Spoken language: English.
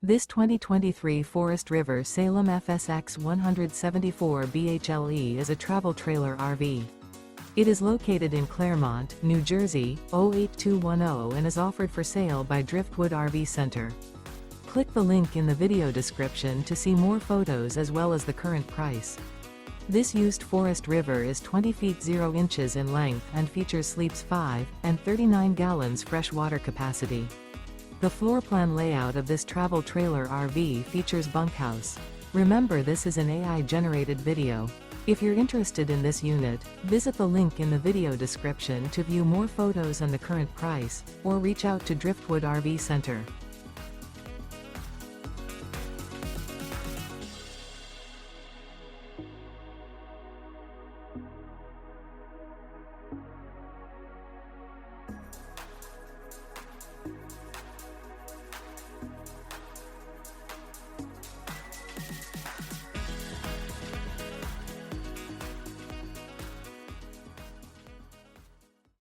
This 2023 Forest River Salem FSX 174 BHLE is a travel trailer RV. It is located in Clermont, New Jersey, 08210 and is offered for sale by Driftwood RV Center. Click the link in the video description to see more photos as well as the current price. This used Forest River is 20 feet 0 inches in length and features sleeps 5 and 39 gallons fresh water capacity. The floor plan layout of this travel trailer RV features bunkhouse. Remember, this is an AI-generated video. If you're interested in this unit, visit the link in the video description to view more photos and the current price, or reach out to Driftwood RV Center.